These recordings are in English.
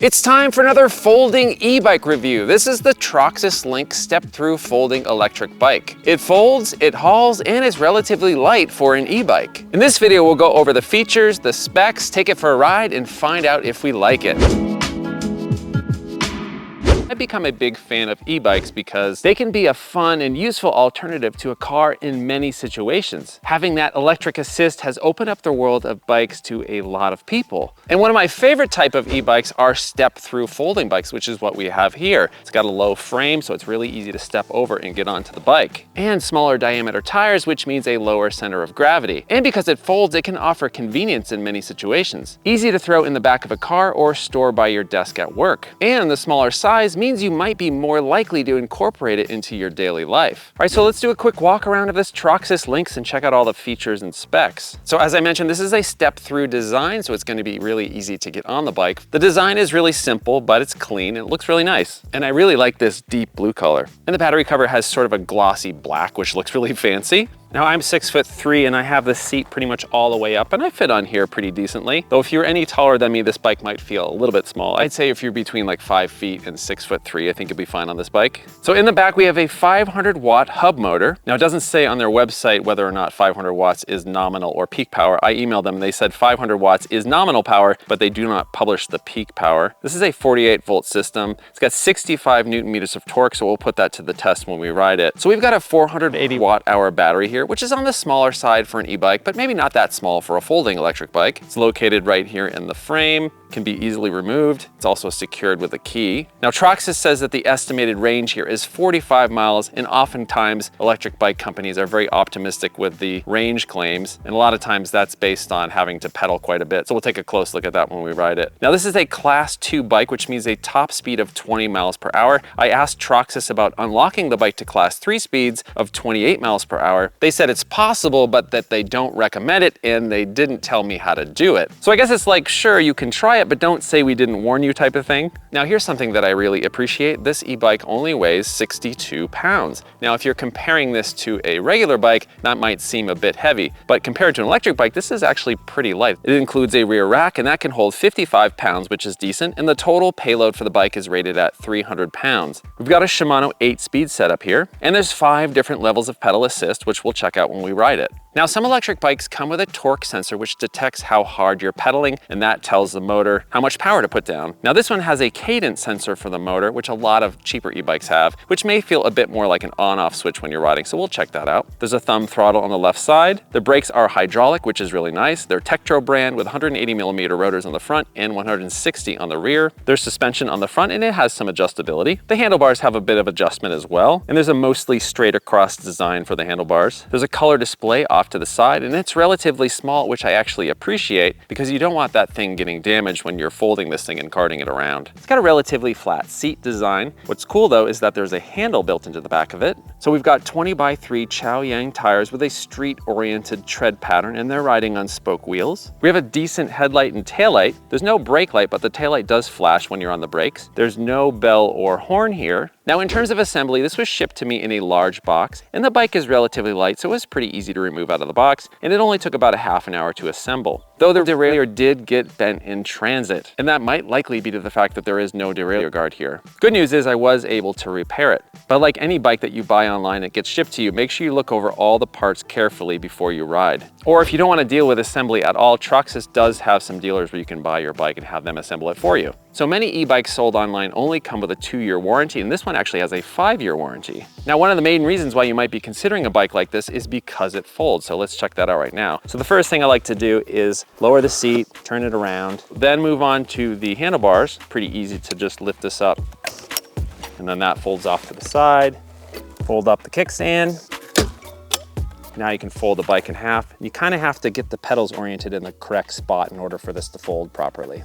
It's time for another folding e-bike review. This is the Troxus Lynx Step Thru folding electric bike. It folds, it hauls, and is relatively light for an e-bike. In this video, we'll go over the features, the specs, take it for a ride, and find out if we like it. I've become a big fan of e-bikes because they can be a fun and useful alternative to a car in many situations. Having that electric assist has opened up the world of bikes to a lot of people. And one of my favorite type of e-bikes are step-through folding bikes, which is what we have here. It's got a low frame, so it's really easy to step over and get onto the bike. And smaller diameter tires, which means a lower center of gravity. And because it folds, it can offer convenience in many situations. Easy to throw in the back of a car or store by your desk at work. And the smaller size means you might be more likely to incorporate it into your daily life. All right, so let's do a quick walk around of this Troxus Lynx and check out all the features and specs. So as I mentioned, this is a step-through design, so it's going to be really easy to get on the bike. The design is really simple, but it's clean and it looks really nice. And I really like this deep blue color. And the battery cover has sort of a glossy black, which looks really fancy. Now I'm 6'3" and I have the seat pretty much all the way up and I fit on here pretty decently. Though if you're any taller than me, this bike might feel a little bit small. I'd say if you're between like 5 feet and 6'3", I think you'll be fine on this bike. So in the back, we have a 500-watt hub motor. Now it doesn't say on their website whether or not 500 watts is nominal or peak power. I emailed them and they said 500 watts is nominal power, but they do not publish the peak power. This is a 48-volt system. It's got 65 Newton meters of torque, so we'll put that to the test when we ride it. So we've got a 480 watt-hour battery here, which is on the smaller side for an e-bike, but maybe not that small for a folding electric bike. It's located right here in the frame, can be easily removed. It's also secured with a key. Now Troxus says that the estimated range here is 45 miles, and oftentimes electric bike companies are very optimistic with the range claims, and a lot of times that's based on having to pedal quite a bit. So we'll take a close look at that when we ride it. Now this is a Class 2 bike, which means a top speed of 20 miles per hour. I asked Troxus about unlocking the bike to Class 3 speeds of 28 miles per hour. They said it's possible, but that they don't recommend it, and they didn't tell me how to do it. So I guess it's like, sure, you can try it, but don't say we didn't warn you type of thing. Now here's something that I really appreciate. This e-bike only weighs 62 pounds. Now if you're comparing this to a regular bike, that might seem a bit heavy, but compared to an electric bike, this is actually pretty light. It includes a rear rack, and that can hold 55 pounds, which is decent, and the total payload for the bike is rated at 300 pounds. We've got a Shimano 8-speed setup here, and there's 5 different levels of pedal assist, which we'll check out when we ride it. Now, some electric bikes come with a torque sensor which detects how hard you're pedaling, and that tells the motor how much power to put down. Now, this one has a cadence sensor for the motor, which a lot of cheaper e-bikes have, which may feel a bit more like an on-off switch when you're riding, so we'll check that out. There's a thumb throttle on the left side. The brakes are hydraulic, which is really nice. They're Tektro brand with 180mm rotors on the front and 160 on the rear. There's suspension on the front, and it has some adjustability. The handlebars have a bit of adjustment as well, and there's a mostly straight across design for the handlebars. There's a color display off to the side, and it's relatively small, which I actually appreciate because you don't want that thing getting damaged when you're folding this thing and carting it around. It's got a relatively flat seat design. What's cool though is that there's a handle built into the back of it. So we've got 20x3 Chaoyang tires with a street-oriented tread pattern, and they're riding on spoke wheels. We have a decent headlight and taillight. There's no brake light, but the taillight does flash when you're on the brakes. There's no bell or horn here. Now in terms of assembly, this was shipped to me in a large box, and the bike is relatively light, so it was pretty easy to remove out of the box, and it only took about a half an hour to assemble. Though the derailleur did get bent in transit, and that might likely be to the fact that there is no derailleur guard here. Good news is I was able to repair it. But like any bike that you buy online that gets shipped to you, make sure you look over all the parts carefully before you ride. Or if you don't want to deal with assembly at all, Troxus does have some dealers where you can buy your bike and have them assemble it for you. So many e-bikes sold online only come with a 2-year warranty, and this one actually has a 5-year warranty. Now, one of the main reasons why you might be considering a bike like this is because it folds. So let's check that out right now. So the first thing I like to do is lower the seat, turn it around, then move on to the handlebars. Pretty easy to just lift this up, and then that folds off to the side. Fold up the kickstand. Now you can fold the bike in half. You kind of have to get the pedals oriented in the correct spot in order for this to fold properly.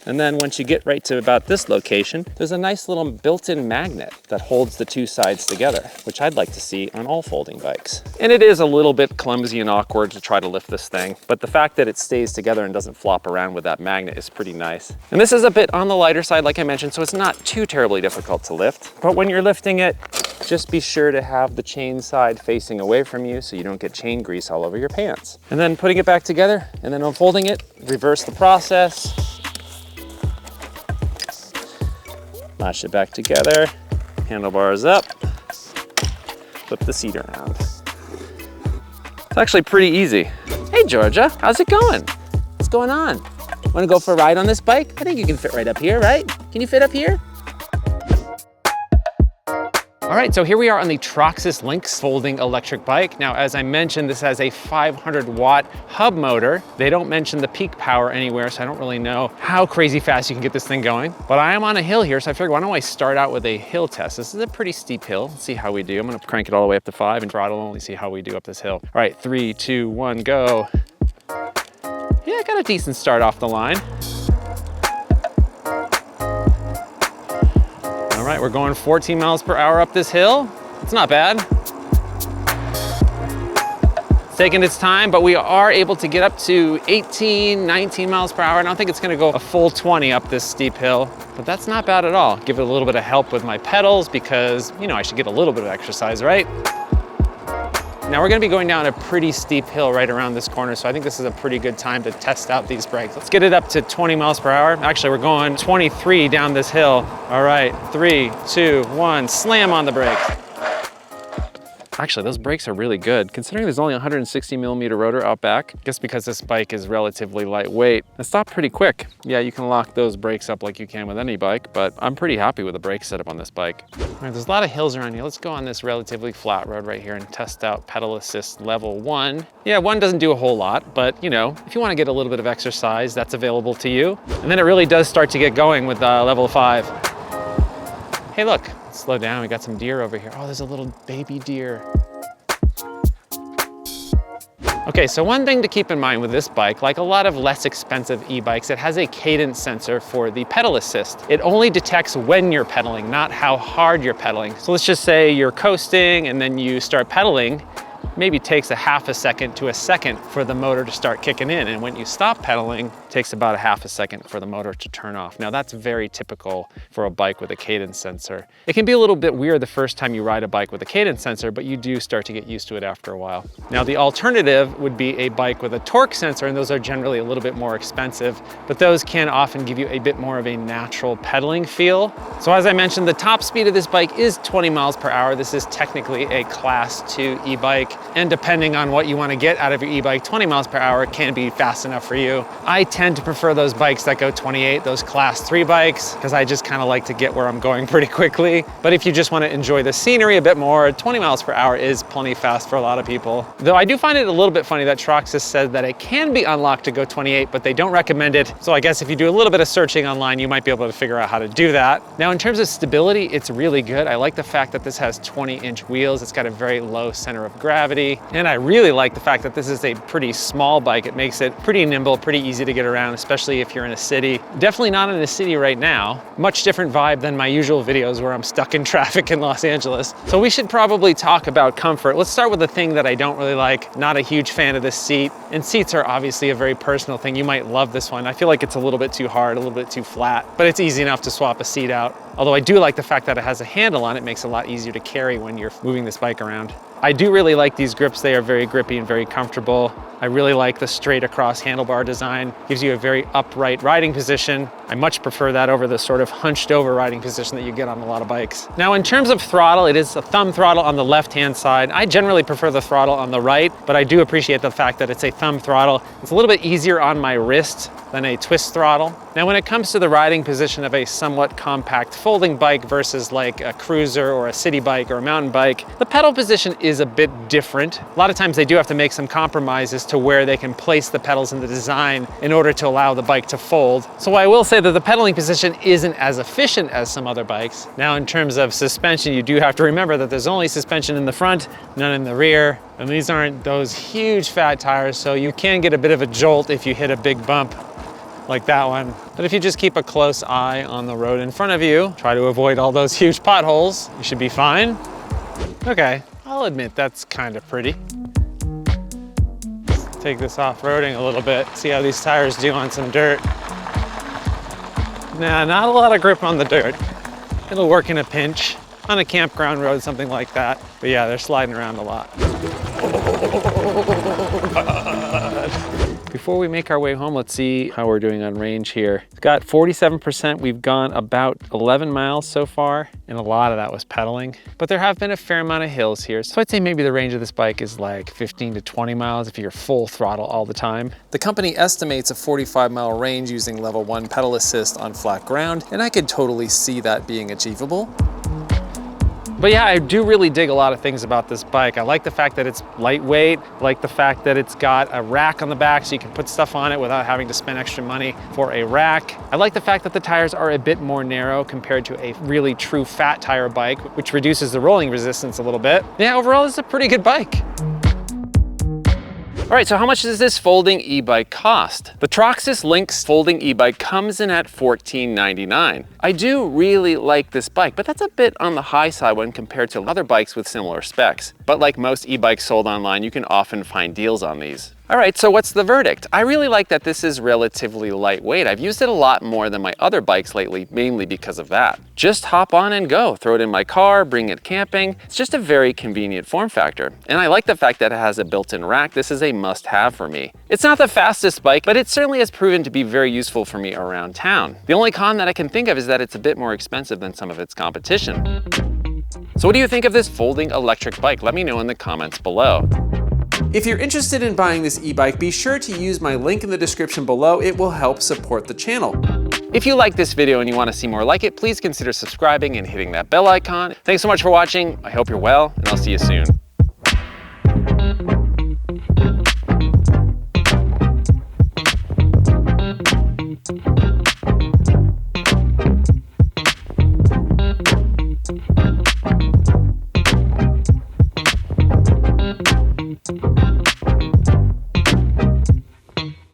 And then once you get right to about this location, there's a nice little built-in magnet that holds the two sides together, which I'd like to see on all folding bikes. And it is a little bit clumsy and awkward to try to lift this thing, but the fact that it stays together and doesn't flop around with that magnet is pretty nice. And this is a bit on the lighter side, like I mentioned, so it's not too terribly difficult to lift. But when you're lifting it, Just be sure to have the chain side facing away from you so you don't get chain grease all over your pants. And then putting it back together and then unfolding it, reverse the process. Lash it back together, handlebars up, flip the seat around. It's actually pretty easy. Hey Georgia, how's it going? What's going on? Wanna go for a ride on this bike? I think you can fit right up here, right? Can you fit up here? All right, so here we are on the Troxus Lynx folding electric bike. Now, as I mentioned, this has a 500-watt hub motor. They don't mention the peak power anywhere, so I don't really know how crazy fast you can get this thing going. But I am on a hill here, so I figured, why don't I start out with a hill test? This is a pretty steep hill. Let's see how we do. I'm gonna crank it all the way up to 5 and throttle only, see how we do up this hill. All right, 3, 2, 1, go. Yeah, I got a decent start off the line. All right, we're going 14 miles per hour up this hill. It's not bad. It's taking its time, but we are able to get up to 18, 19 miles per hour. I don't think it's gonna go a full 20 up this steep hill, but that's not bad at all. Give it a little bit of help with my pedals because, you know, I should get a little bit of exercise, right? Now we're gonna be going down a pretty steep hill right around this corner, so I think this is a pretty good time to test out these brakes. Let's get it up to 20 miles per hour. Actually, we're going 23 down this hill. All right, 3, 2, 1, slam on the brakes. Actually, those brakes are really good, considering there's only a 160mm rotor out back, just because this bike is relatively lightweight. It stopped pretty quick. Yeah, you can lock those brakes up like you can with any bike, but I'm pretty happy with the brake setup on this bike. All right, there's a lot of hills around here. Let's go on this relatively flat road right here and test out pedal assist level 1. Yeah, 1 doesn't do a whole lot, but you know, if you want to get a little bit of exercise, that's available to you. And then it really does start to get going with level 5. Hey, look. Slow down, we got some deer over here. Oh, there's a little baby deer. Okay, so one thing to keep in mind with this bike, like a lot of less expensive e-bikes, it has a cadence sensor for the pedal assist. It only detects when you're pedaling, not how hard you're pedaling. So let's just say you're coasting and then you start pedaling. Maybe takes a half a second to a second for the motor to start kicking in. And when you stop pedaling, it takes about a half a second for the motor to turn off. Now that's very typical for a bike with a cadence sensor. It can be a little bit weird the first time you ride a bike with a cadence sensor, but you do start to get used to it after a while. Now the alternative would be a bike with a torque sensor, and those are generally a little bit more expensive, but those can often give you a bit more of a natural pedaling feel. So as I mentioned, the top speed of this bike is 20 miles per hour. This is technically a class 2 e-bike. And depending on what you want to get out of your e-bike, 20 miles per hour can be fast enough for you. I tend to prefer those bikes that go 28, those class 3 bikes, because I just kind of like to get where I'm going pretty quickly. But if you just want to enjoy the scenery a bit more, 20 miles per hour is plenty fast for a lot of people. Though I do find it a little bit funny that Troxus said that it can be unlocked to go 28, but they don't recommend it. So I guess if you do a little bit of searching online, you might be able to figure out how to do that. Now in terms of stability, it's really good. I like the fact that this has 20-inch wheels. It's got a very low center of gravity. And I really like the fact that this is a pretty small bike. It makes it pretty nimble, pretty easy to get around, especially if you're in a city. Definitely not in a city right now. Much different vibe than my usual videos where I'm stuck in traffic in Los Angeles. So we should probably talk about comfort. Let's start with the thing that I don't really like. Not a huge fan of this seat. And seats are obviously a very personal thing. You might love this one. I feel like it's a little bit too hard, a little bit too flat, but it's easy enough to swap a seat out. Although I do like the fact that it has a handle on it. It makes it a lot easier to carry when you're moving this bike around. I do really like these grips. They are very grippy and very comfortable. I really like the straight across handlebar design. Gives you a very upright riding position. I much prefer that over the sort of hunched over riding position that you get on a lot of bikes. Now in terms of throttle, it is a thumb throttle on the left-hand side. I generally prefer the throttle on the right, but I do appreciate the fact that it's a thumb throttle. It's a little bit easier on my wrist than a twist throttle. Now when it comes to the riding position of a somewhat compact folding bike versus like a cruiser or a city bike or a mountain bike, the pedal position is a bit different. A lot of times they do have to make some compromises to where they can place the pedals in the design in order to allow the bike to fold. So I will say that the pedaling position isn't as efficient as some other bikes. Now in terms of suspension, you do have to remember that there's only suspension in the front, none in the rear. And these aren't those huge fat tires, so you can get a bit of a jolt if you hit a big bump like that one. But if you just keep a close eye on the road in front of you, try to avoid all those huge potholes, you should be fine. Okay, I'll admit that's kind of pretty. Let's take this off-roading a little bit, see how these tires do on some dirt. Nah, not a lot of grip on the dirt. It'll work in a pinch. on a campground road, something like that. But yeah, they're sliding around a lot. Before we make our way home, let's see how we're doing on range here. It's got 47%. We've gone about 11 miles so far, and a lot of that was pedaling. But there have been a fair amount of hills here. So I'd say maybe the range of this bike is like 15 to 20 miles if you're full throttle all the time. The company estimates a 45-mile range using level 1 pedal assist on flat ground, and I could totally see that being achievable. But yeah, I do really dig a lot of things about this bike. I like the fact that it's lightweight. I like the fact that it's got a rack on the back so you can put stuff on it without having to spend extra money for a rack. I like the fact that the tires are a bit more narrow compared to a really true fat tire bike, which reduces the rolling resistance a little bit. Yeah, overall, this is a pretty good bike. All right, so how much does this folding e-bike cost? The Troxus Lynx folding e-bike comes in at $14.99. I do really like this bike, but that's a bit on the high side when compared to other bikes with similar specs. But like most e-bikes sold online, you can often find deals on these. All right, so what's the verdict? I really like that this is relatively lightweight. I've used it a lot more than my other bikes lately, mainly because of that. Just hop on and go. Throw it in my car, bring it camping. It's just a very convenient form factor. And I like the fact that it has a built-in rack. This is a must-have for me. It's not the fastest bike, but it certainly has proven to be very useful for me around town. The only con that I can think of is that it's a bit more expensive than some of its competition. So what do you think of this folding electric bike? Let me know in the comments below. If you're interested in buying this e-bike, be sure to use my link in the description below. It will help support the channel. If you like this video and you want to see more like it, please consider subscribing and hitting that bell icon. Thanks so much for watching. I hope you're well, and I'll see you soon.